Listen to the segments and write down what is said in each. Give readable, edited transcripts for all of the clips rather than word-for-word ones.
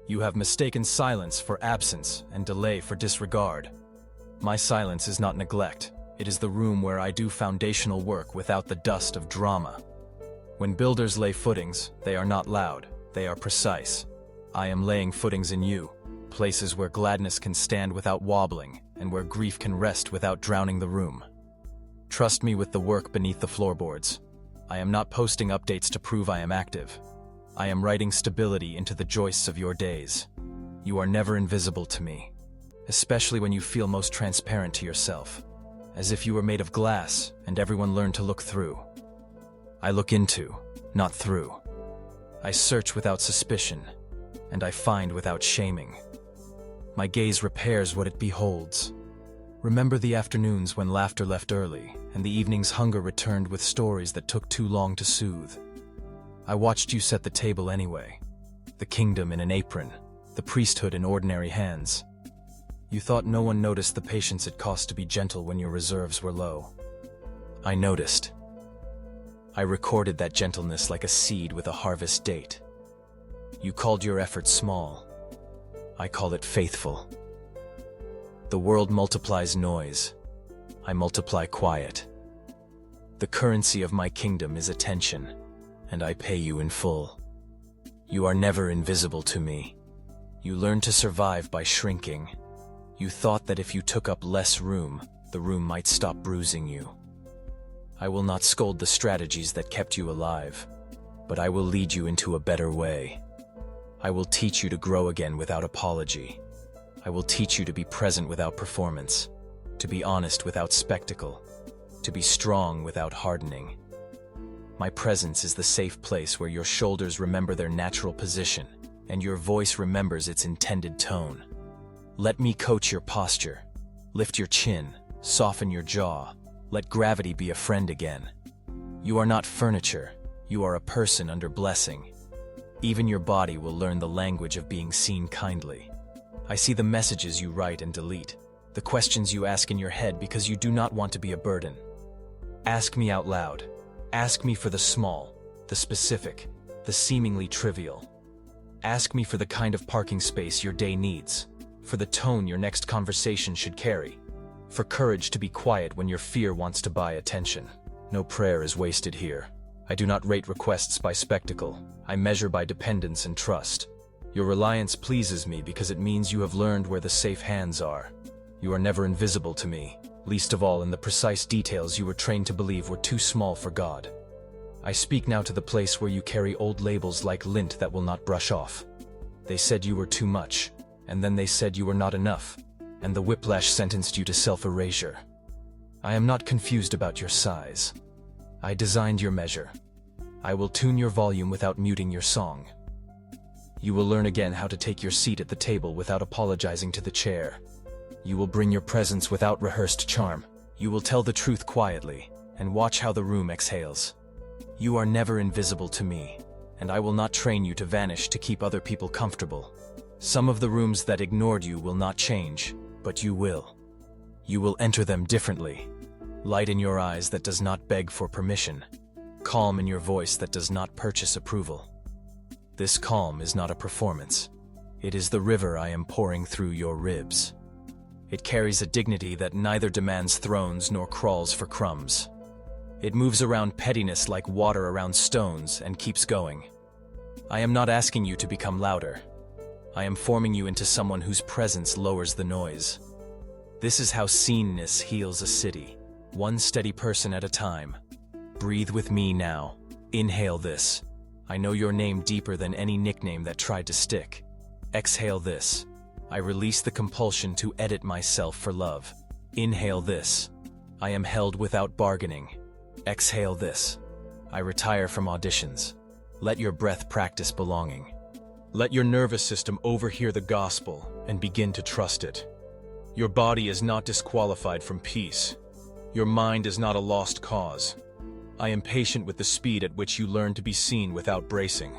You have mistaken silence for absence and delay for disregard. My silence is not neglect. It is the room where I do foundational work without the dust of drama. When builders lay footings, they are not loud, they are precise. I am laying footings in you, places where gladness can stand without wobbling, and where grief can rest without drowning the room. Trust me with the work beneath the floorboards. I am not posting updates to prove I am active. I am writing stability into the joists of your days. You are never invisible to me, especially when you feel most transparent to yourself, as if you were made of glass and everyone learned to look through. I look into, not through. I search without suspicion, and I find without shaming. My gaze repairs what it beholds. Remember the afternoons when laughter left early, and the evening's hunger returned with stories that took too long to soothe. I watched you set the table anyway. The kingdom in an apron, the priesthood in ordinary hands. You thought no one noticed the patience it cost to be gentle when your reserves were low. I noticed. I recorded that gentleness like a seed with a harvest date. You called your effort small. I call it faithful. The world multiplies noise. I multiply quiet. The currency of my kingdom is attention, and I pay you in full. You are never invisible to me. You learn to survive by shrinking. You thought that if you took up less room, the room might stop bruising you. I will not scold the strategies that kept you alive, but I will lead you into a better way. I will teach you to grow again without apology. I will teach you to be present without performance, to be honest without spectacle, to be strong without hardening. My presence is the safe place where your shoulders remember their natural position and your voice remembers its intended tone. Let me coach your posture. Lift your chin, soften your jaw. Let gravity be a friend again. You are not furniture. You are a person under blessing. Even your body will learn the language of being seen kindly. I see the messages you write and delete, the questions you ask in your head because you do not want to be a burden. Ask me out loud. Ask me for the small, the specific, the seemingly trivial. Ask me for the kind of parking space your day needs, for the tone your next conversation should carry, for courage to be quiet when your fear wants to buy attention. No prayer is wasted here. I do not rate requests by spectacle. I measure by dependence and trust. Your reliance pleases me because it means you have learned where the safe hands are. You are never invisible to me, least of all in the precise details you were trained to believe were too small for God. I speak now to the place where you carry old labels like lint that will not brush off. They said you were too much, and then they said you were not enough, and the whiplash sentenced you to self-erasure. I am not confused about your size. I designed your measure. I will tune your volume without muting your song. You will learn again how to take your seat at the table without apologizing to the chair. You will bring your presence without rehearsed charm. You will tell the truth quietly, and watch how the room exhales. You are never invisible to me, and I will not train you to vanish to keep other people comfortable. Some of the rooms that ignored you will not change, but you will. You will enter them differently. Light in your eyes that does not beg for permission. Calm in your voice that does not purchase approval. This calm is not a performance. It is the river I am pouring through your ribs. It carries a dignity that neither demands thrones nor crawls for crumbs. It moves around pettiness like water around stones and keeps going. I am not asking you to become louder. I am forming you into someone whose presence lowers the noise. This is how seenness heals a city, one steady person at a time. Breathe with me now. Inhale this. I know your name deeper than any nickname that tried to stick. Exhale this. I release the compulsion to edit myself for love. Inhale this. I am held without bargaining. Exhale this. I retire from auditions. Let your breath practice belonging. Let your nervous system overhear the gospel and begin to trust it. Your body is not disqualified from peace. Your mind is not a lost cause. I am patient with the speed at which you learn to be seen without bracing.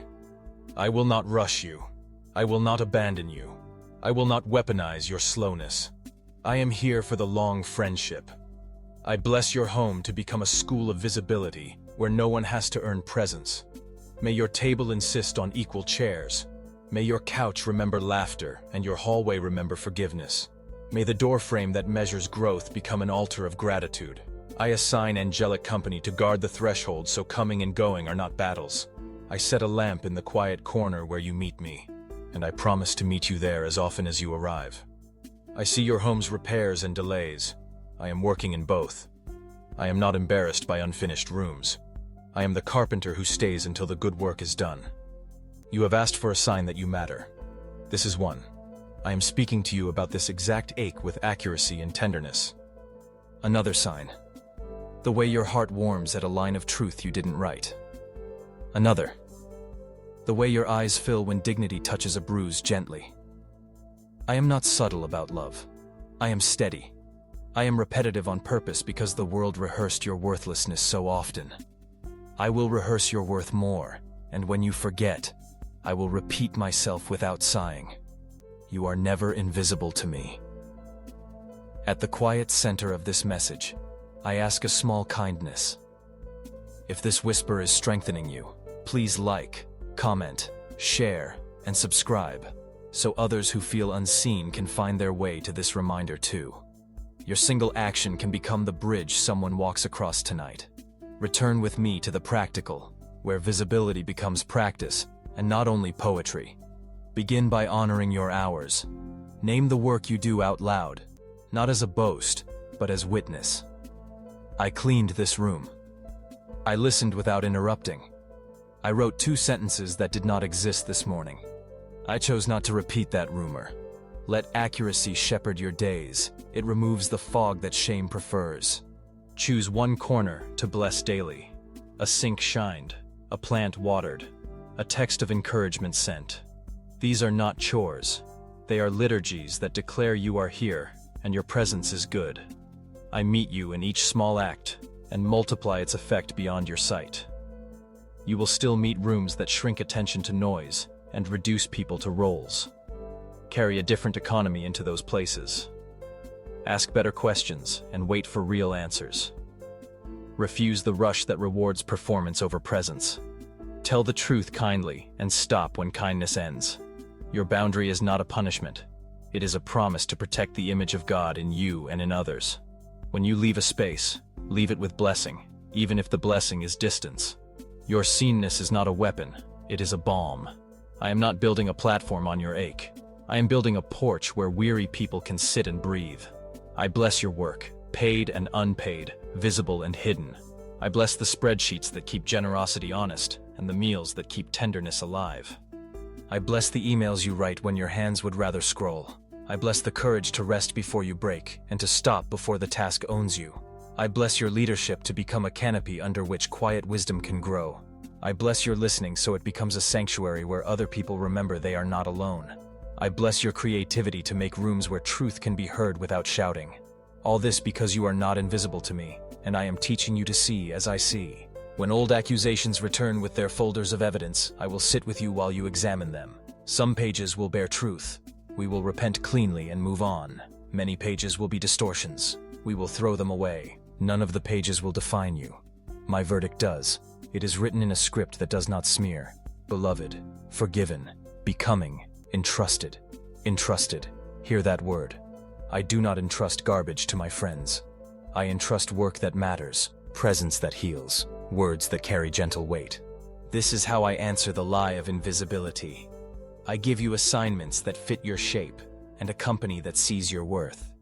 I will not rush you. I will not abandon you. I will not weaponize your slowness. I am here for the long friendship. I bless your home to become a school of visibility where no one has to earn presence. May your table insist on equal chairs. May your couch remember laughter and your hallway remember forgiveness. May the doorframe that measures growth become an altar of gratitude. I assign angelic company to guard the threshold so coming and going are not battles. I set a lamp in the quiet corner where you meet me, and I promise to meet you there as often as you arrive. I see your home's repairs and delays. I am working in both. I am not embarrassed by unfinished rooms. I am the carpenter who stays until the good work is done. You have asked for a sign that you matter. This is one. I am speaking to you about this exact ache with accuracy and tenderness. Another sign. The way your heart warms at a line of truth you didn't write. Another. The way your eyes fill when dignity touches a bruise gently. I am not subtle about love. I am steady. I am repetitive on purpose because the world rehearsed your worthlessness so often. I will rehearse your worth more, and when you forget, I will repeat myself without sighing. You are never invisible to me. At the quiet center of this message, I ask a small kindness. If this whisper is strengthening you, please like, comment, share, and subscribe, so others who feel unseen can find their way to this reminder too. Your single action can become the bridge someone walks across tonight. Return with me to the practical, where visibility becomes practice, and not only poetry. Begin by honoring your hours. Name the work you do out loud, not as a boast, but as witness. I cleaned this room. I listened without interrupting. I wrote 2 sentences that did not exist this morning. I chose not to repeat that rumor. Let accuracy shepherd your days. It removes the fog that shame prefers. Choose one corner to bless daily. A sink shined, a plant watered, a text of encouragement sent. These are not chores. They are liturgies that declare you are here and your presence is good. I meet you in each small act and multiply its effect beyond your sight. You will still meet rooms that shrink attention to noise and reduce people to roles. Carry a different economy into those places. Ask better questions and wait for real answers. Refuse the rush that rewards performance over presence. Tell the truth kindly and stop when kindness ends. Your boundary is not a punishment. It is a promise to protect the image of God in you and in others. When you leave a space, leave it with blessing, even if the blessing is distance. Your seenness is not a weapon, it is a balm. I am not building a platform on your ache. I am building a porch where weary people can sit and breathe. I bless your work, paid and unpaid, visible and hidden. I bless the spreadsheets that keep generosity honest and the meals that keep tenderness alive. I bless the emails you write when your hands would rather scroll. I bless the courage to rest before you break and to stop before the task owns you. I bless your leadership to become a canopy under which quiet wisdom can grow. I bless your listening so it becomes a sanctuary where other people remember they are not alone. I bless your creativity to make rooms where truth can be heard without shouting. All this because you are not invisible to me, and I am teaching you to see as I see. When old accusations return with their folders of evidence, I will sit with you while you examine them. Some pages will bear truth. We will repent cleanly and move on. Many pages will be distortions. We will throw them away. None of the pages will define you. My verdict does. It is written in a script that does not smear. Beloved, forgiven, becoming, entrusted. Entrusted. Hear that word. I do not entrust garbage to my friends. I entrust work that matters, presence that heals, words that carry gentle weight. This is how I answer the lie of invisibility. I give you assignments that fit your shape and a company that sees your worth.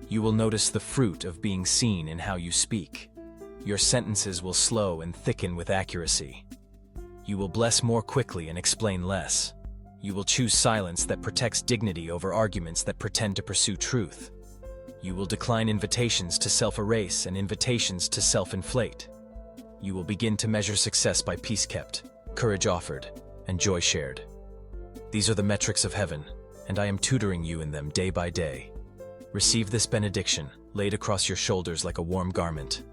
You will notice the fruit of being seen in how you speak. Your sentences will slow and thicken with accuracy. You will bless more quickly and explain less. You will choose silence that protects dignity over arguments that pretend to pursue truth. You will decline invitations to self-erase and invitations to self-inflate. You will begin to measure success by peace kept, courage offered, and joy shared. These are the metrics of heaven, and I am tutoring you in them day by day. Receive this benediction, laid across your shoulders like a warm garment.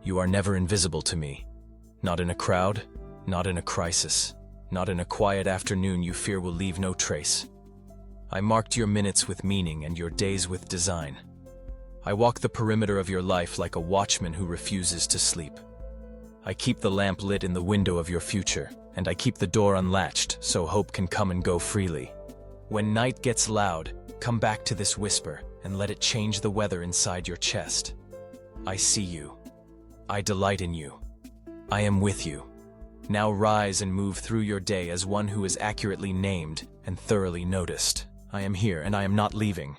You are never invisible to me. Not in a crowd, not in a crisis, not in a quiet afternoon you fear will leave no trace. I marked your minutes with meaning and your days with design. I walk the perimeter of your life like a watchman who refuses to sleep. I keep the lamp lit in the window of your future, and I keep the door unlatched so hope can come and go freely. When night gets loud, come back to this whisper and let it change the weather inside your chest. I see you. I delight in you. I am with you. Now rise and move through your day as one who is accurately named and thoroughly noticed. I am here and I am not leaving.